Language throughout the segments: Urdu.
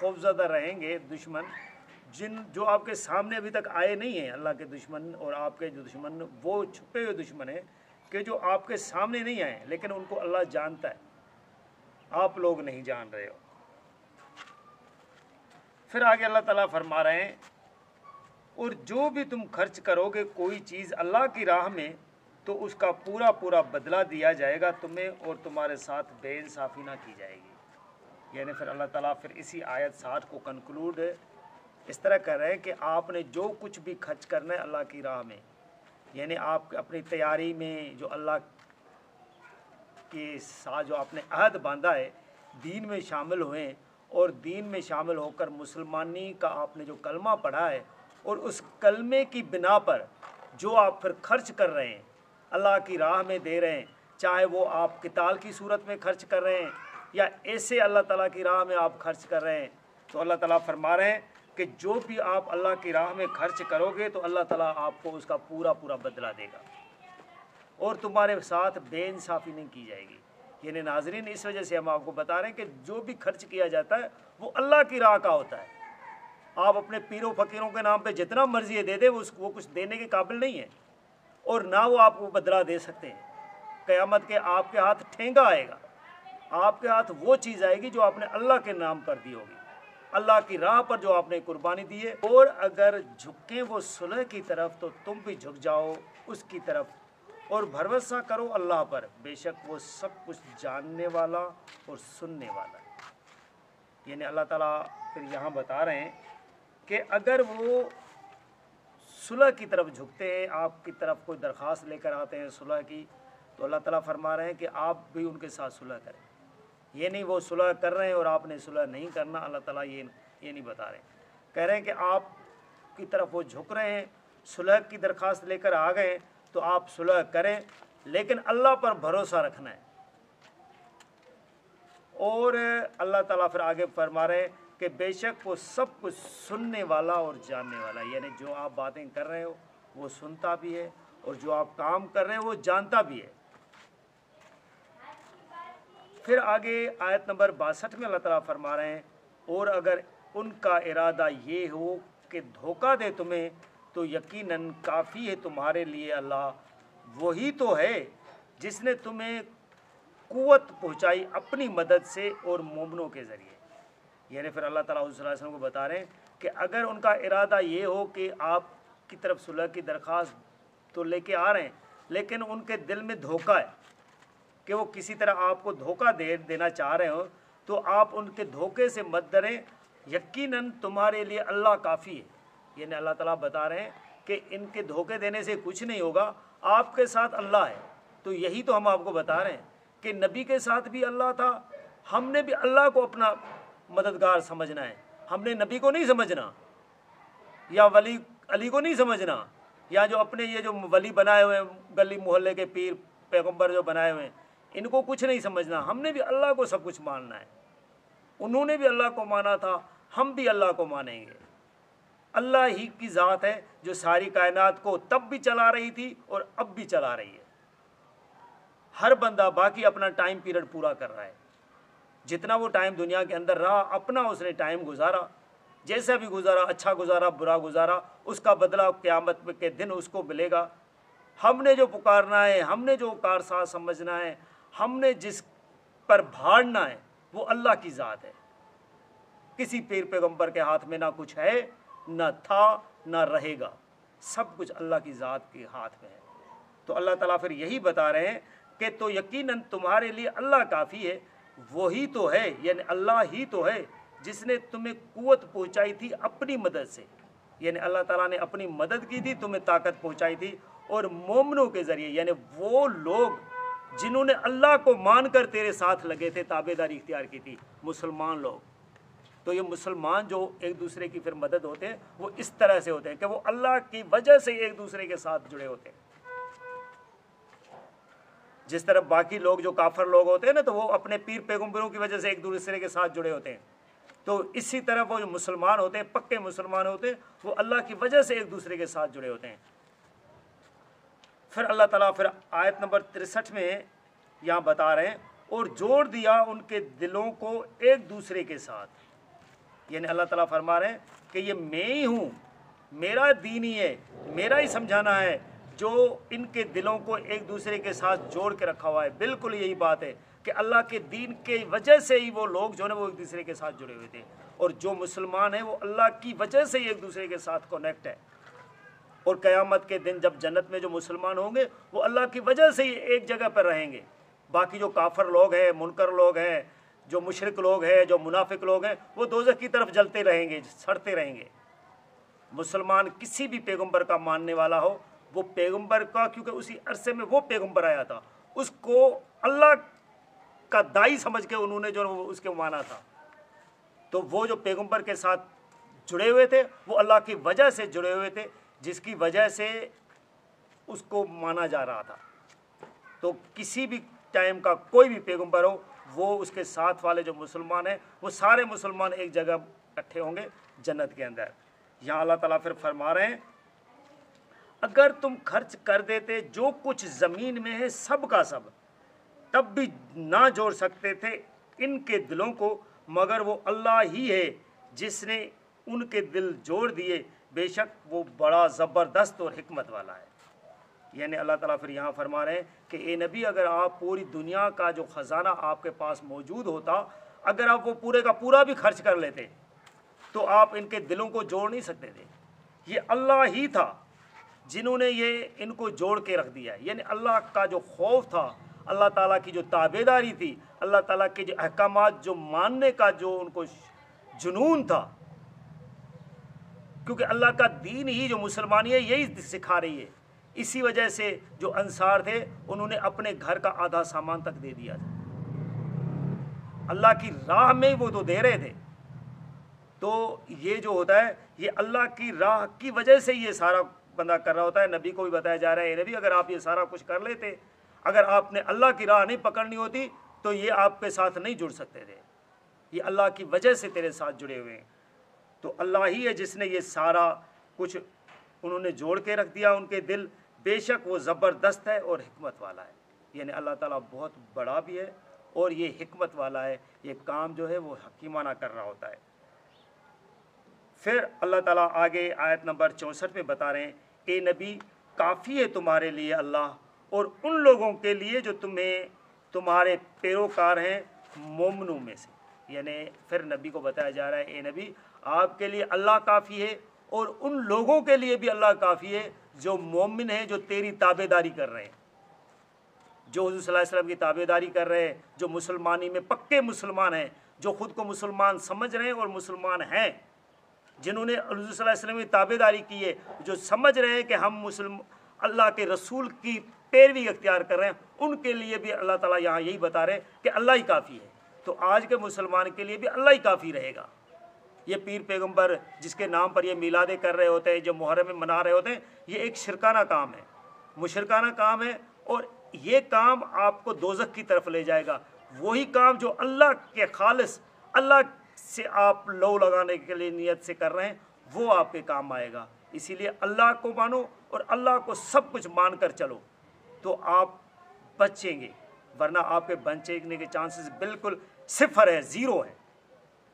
خوفزدہ رہیں گے دشمن جو آپ کے سامنے ابھی تک آئے نہیں ہیں، اللہ کے دشمن، اور آپ کے جو دشمن وہ چھپے ہوئے دشمن ہیں کہ جو آپ کے سامنے نہیں آئے، لیکن ان کو اللہ جانتا ہے، آپ لوگ نہیں جان رہے ہو۔ پھر آگے اللہ تعالیٰ فرما رہے ہیں اور جو بھی تم خرچ کرو گے کوئی چیز اللہ کی راہ میں تو اس کا پورا پورا بدلہ دیا جائے گا تمہیں، اور تمہارے ساتھ بے انصافی نہ کی جائے گی۔ یعنی پھر اللہ تعالیٰ پھر اسی آیت 60 کو کنکلوڈ اس طرح کر رہے ہیں کہ آپ نے جو کچھ بھی خرچ کرنا ہے اللہ کی راہ میں، یعنی آپ اپنی تیاری میں جو اللہ کے ساتھ جو آپ نے عہد باندھا ہے، دین میں شامل ہوئے، اور دین میں شامل ہو کر مسلمانی کا آپ نے جو کلمہ پڑھا ہے، اور اس کلمے کی بنا پر جو آپ پھر خرچ کر رہے ہیں اللہ کی راہ میں دے رہے ہیں، چاہے وہ آپ قتال کی صورت میں خرچ کر رہے ہیں یا ایسے اللہ تعالیٰ کی راہ میں آپ خرچ کر رہے ہیں، تو اللہ تعالیٰ فرما رہے ہیں کہ جو بھی آپ اللہ کی راہ میں خرچ کرو گے تو اللہ تعالیٰ آپ کو اس کا پورا پورا بدلہ دے گا، اور تمہارے ساتھ بے انصافی نہیں کی جائے گی۔ یعنی ناظرین، اس وجہ سے ہم آپ کو بتا رہے ہیں کہ جو بھی خرچ کیا جاتا ہے وہ اللہ کی راہ کا ہوتا ہے۔ آپ اپنے پیروں فقیروں کے نام پہ جتنا مرضی دے دے، وہ کچھ دینے کے قابل نہیں ہے، اور نہ وہ آپ کو بدلہ دے سکتے ہیں۔ قیامت کے آپ کے ہاتھ ٹھینگا آئے گا، آپ کے ہاتھ وہ چیز آئے گی جو آپ نے اللہ کے نام پر دی ہوگی، اللہ کی راہ پر جو آپ نے قربانی دی ہے۔ اور اگر جھکیں وہ صلح کی طرف تو تم بھی جھک جاؤ اس کی طرف، اور بھروسہ کرو اللہ پر، بے شک وہ سب کچھ جاننے والا اور سننے والا ہے۔ یعنی اللہ تعالیٰ پھر یہاں بتا رہے ہیں کہ اگر وہ صلح کی طرف جھکتے ہیں، آپ کی طرف کوئی درخواست لے کر آتے ہیں صلح کی، تو اللہ تعالیٰ فرما رہے ہیں کہ آپ بھی ان کے ساتھ صلح کریں۔ یہ نہیں وہ صلح کر رہے ہیں اور آپ نے صلح نہیں کرنا، اللہ تعالیٰ یہ نہیں بتا رہے ہیں، کہہ رہے ہیں کہ آپ کی طرف وہ جھک رہے ہیں، صلح کی درخواست لے کر آ گئے تو آپ صلح کریں، لیکن اللہ پر بھروسہ رکھنا ہے۔ اور اللہ تعالیٰ پھر آگے فرما رہے ہیں کہ بے شک وہ سب کچھ سننے والا اور جاننے والا ہے، یعنی جو آپ باتیں کر رہے ہو وہ سنتا بھی ہے، اور جو آپ کام کر رہے ہیں وہ جانتا بھی ہے۔ پھر آگے آیت نمبر 62 میں اللہ تعالیٰ فرما رہے ہیں اور اگر ان کا ارادہ یہ ہو کہ دھوکہ دے تمہیں تو یقیناً کافی ہے تمہارے لیے اللہ، وہی تو ہے جس نے تمہیں قوت پہنچائی اپنی مدد سے اور مومنوں کے ذریعے۔ یعنی پھر اللہ تعالیٰ صلی اللہ علیہ وسلم کو بتا رہے ہیں کہ اگر ان کا ارادہ یہ ہو کہ آپ کی طرف صلح کی درخواست تو لے کے آ رہے ہیں، لیکن ان کے دل میں دھوکہ ہے کہ وہ کسی طرح آپ کو دھوکہ دینا چاہ رہے ہوں، تو آپ ان کے دھوکے سے مت ڈریں، یقیناً تمہارے لیے اللہ کافی ہے۔ یعنی اللہ تعالیٰ بتا رہے ہیں کہ ان کے دھوکے دینے سے کچھ نہیں ہوگا، آپ کے ساتھ اللہ ہے۔ تو یہی تو ہم آپ کو بتا رہے ہیں کہ نبی کے ساتھ بھی اللہ تھا، ہم نے بھی اللہ کو اپنا مددگار سمجھنا ہے، ہم نے نبی کو نہیں سمجھنا، یا ولی علی کو نہیں سمجھنا، یا جو اپنے یہ جو ولی بنائے ہوئے ہیں گلی محلے کے پیر پیغمبر جو بنائے ہوئے ہیں، ان کو کچھ نہیں سمجھنا، ہم نے بھی اللہ کو سب کچھ ماننا ہے۔ انہوں نے بھی اللہ کو مانا تھا، ہم بھی اللہ کو مانیں گے۔ اللہ ہی کی ذات ہے جو ساری کائنات کو تب بھی چلا رہی تھی اور اب بھی چلا رہی ہے۔ ہر بندہ باقی اپنا ٹائم پیریڈ پورا کر رہا ہے، جتنا وہ ٹائم دنیا کے اندر رہا اپنا اس نے ٹائم گزارا، جیسا بھی گزارا، اچھا گزارا برا گزارا، اس کا بدلہ قیامت کے دن اس کو ملے گا۔ ہم نے جو پکارنا ہے، ہم نے جو کارساز سمجھنا ہے، ہم نے جس پر بھاڑنا ہے وہ اللہ کی ذات ہے۔ کسی پیر پیغمبر کے ہاتھ میں نہ کچھ ہے، نہ تھا، نہ رہے گا، سب کچھ اللہ کی ذات کے ہاتھ میں ہے۔ تو اللہ تعالیٰ پھر یہی بتا رہے ہیں کہ تو یقیناً تمہارے لیے اللہ کافی ہے، وہی تو ہے، یعنی اللہ ہی تو ہے جس نے تمہیں قوت پہنچائی تھی اپنی مدد سے۔ یعنی اللہ تعالیٰ نے اپنی مدد کی تھی، تمہیں طاقت پہنچائی تھی، اور مومنوں کے ذریعے، یعنی وہ لوگ جنہوں نے اللہ کو مان کر تیرے ساتھ لگے تھے، تابعداری اختیار کی تھی، مسلمان لوگ۔ تو یہ مسلمان جو ایک دوسرے کی پھر مدد ہوتے ہیں وہ اس طرح سے ہوتے ہیں کہ وہ اللہ کی وجہ سے ایک دوسرے کے ساتھ جڑے ہوتے ہیں۔ جس طرح باقی لوگ جو کافر لوگ ہوتے ہیں نا، تو وہ اپنے پیر پیغمبروں کی وجہ سے ایک دوسرے کے ساتھ جڑے ہوتے ہیں، تو اسی طرح وہ جو مسلمان ہوتے ہیں، پکے مسلمان ہوتے ہیں، وہ اللہ کی وجہ سے ایک دوسرے کے ساتھ جڑے ہوتے ہیں۔ پھر اللہ تعالیٰ پھر آیت نمبر 63 میں یہاں بتا رہے ہیں اور جوڑ دیا ان کے دلوں کو ایک دوسرے کے ساتھ، یعنی اللہ تعالیٰ فرما رہے ہیں کہ یہ میں ہی ہوں، میرا دین ہی ہے، میرا ہی سمجھانا ہے جو ان کے دلوں کو ایک دوسرے کے ساتھ جوڑ کے رکھا ہوا ہے۔ بالکل یہی بات ہے کہ اللہ کے دین کی وجہ سے ہی وہ لوگ جو ہے وہ ایک دوسرے کے ساتھ جڑے ہوئے تھے، اور جو مسلمان ہیں وہ اللہ کی وجہ سے ہی ایک دوسرے کے ساتھ کنیکٹ ہے۔ اور قیامت کے دن جب جنت میں جو مسلمان ہوں گے وہ اللہ کی وجہ سے ہی ایک جگہ پر رہیں گے۔ باقی جو کافر لوگ ہیں، منکر لوگ ہیں، جو مشرک لوگ ہیں، جو منافق لوگ ہیں، وہ دوزخ کی طرف جلتے رہیں گے، سڑتے رہیں گے۔ مسلمان کسی بھی پیغمبر کا ماننے والا ہو، وہ پیغمبر کا، کیونکہ اسی عرصے میں وہ پیغمبر آیا تھا، اس کو اللہ کا دائی سمجھ کے انہوں نے جو اس کے مانا تھا، تو وہ جو پیغمبر کے ساتھ جڑے ہوئے تھے وہ اللہ کی وجہ سے جڑے ہوئے تھے، جس کی وجہ سے اس کو مانا جا رہا تھا۔ تو کسی بھی ٹائم کا کوئی بھی پیغمبر ہو، وہ اس کے ساتھ والے جو مسلمان ہیں وہ سارے مسلمان ایک جگہ اکٹھے ہوں گے جنت کے اندر۔ یہاں اللہ تعالیٰ پھر فرما رہے ہیں اگر تم خرچ کر دیتے جو کچھ زمین میں ہے سب کا سب، تب بھی نہ جوڑ سکتے تھے ان کے دلوں کو، مگر وہ اللہ ہی ہے جس نے ان کے دل جوڑ دیے، بے شک وہ بڑا زبردست اور حکمت والا ہے۔ یعنی اللہ تعالیٰ پھر یہاں فرما رہے ہیں کہ اے نبی، اگر آپ پوری دنیا کا جو خزانہ آپ کے پاس موجود ہوتا، اگر آپ وہ پورے کا پورا بھی خرچ کر لیتے تو آپ ان کے دلوں کو جوڑ نہیں سکتے تھے۔ یہ اللہ ہی تھا جنہوں نے یہ ان کو جوڑ کے رکھ دیا ہے۔ یعنی اللہ کا جو خوف تھا، اللہ تعالیٰ کی جو تابعداری تھی، اللہ تعالیٰ کے جو احکامات جو ماننے کا جو ان کو جنون تھا، کیونکہ اللہ کا دین ہی جو مسلمانی ہے یہی سکھا رہی ہے، اسی وجہ سے جو انصار تھے انہوں نے اپنے گھر کا آدھا سامان تک دے دیا تھا، اللہ کی راہ میں وہ تو دے رہے تھے۔ تو یہ جو ہوتا ہے یہ اللہ کی راہ کی وجہ سے یہ سارا بندہ کر رہا ہوتا ہے۔ نبی کو بھی بتایا جا رہا ہے، اے نبی اگر آپ یہ سارا کچھ کر لیتے، اگر آپ نے اللہ کی راہ نہیں پکڑنی ہوتی تو یہ آپ کے ساتھ نہیں جڑ سکتے تھے، یہ اللہ کی وجہ سے تیرے ساتھ جڑے ہوئے ہیں۔ تو اللہ ہی ہے جس نے یہ سارا کچھ انہوں نے جوڑ کے رکھ دیا ان کے دل، بے شک وہ زبردست ہے اور حکمت والا ہے۔ یعنی اللہ تعالیٰ بہت بڑا بھی ہے اور یہ حکمت والا ہے، یہ کام جو ہے وہ حکیمانہ کر رہا ہوتا ہے۔ پھر اللہ تعالیٰ آگے آیت نمبر 64 میں بتا رہے ہیں اے نبی، کافی ہے تمہارے لیے اللہ اور ان لوگوں کے لیے جو تمہارے پیروکار ہیں مومنوں میں سے۔ یعنی پھر نبی کو بتایا جا رہا ہے اے نبی، آپ کے لیے اللہ کافی ہے اور ان لوگوں کے لیے بھی اللہ کافی ہے جو مومن ہیں، جو تیری تابع داری کر رہے ہیں، جو حضور صلی اللہ علیہ وسلم کی تابع داری کر رہے ہیں، جو مسلمانی میں پکے مسلمان ہیں، جو خود کو مسلمان سمجھ رہے ہیں اور مسلمان ہیں، جنہوں نے حضور صلی اللہ علیہ وسلم کی تابع داری کی ہے، جو سمجھ رہے ہیں کہ ہم اللہ کے رسول کی پیروی اختیار کر رہے ہیں، ان کے لیے بھی اللہ تعالیٰ یہاں یہی بتا رہے ہیں کہ اللہ ہی کافی ہے۔ تو آج کے مسلمان کے لیے بھی اللہ ہی کافی رہے گا۔ یہ پیر پیغمبر جس کے نام پر یہ میلادیں کر رہے ہوتے ہیں، جو محرم میں منا رہے ہوتے ہیں، یہ ایک شرکانہ کام ہے، مشرکانہ کام ہے، اور یہ کام آپ کو دوزخ کی طرف لے جائے گا۔ وہی کام جو اللہ کے خالص اللہ سے آپ لو لگانے کے لیے نیت سے کر رہے ہیں وہ آپ کے کام آئے گا۔ اسی لیے اللہ کو مانو اور اللہ کو سب کچھ مان کر چلو تو آپ بچیں گے، ورنہ آپ کے بچنے کے چانسز بالکل صفر ہے، زیرو ہے۔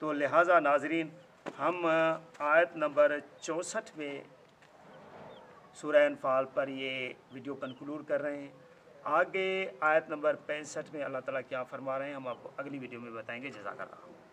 تو لہٰذا ناظرین، ہم آیت نمبر 64 میں سورہ انفال پر یہ ویڈیو کنکلوڈ کر رہے ہیں۔ آگے آیت نمبر 65 میں اللہ تعالیٰ کیا فرما رہے ہیں ہم آپ کو اگلی ویڈیو میں بتائیں گے۔ جزاک اللہ۔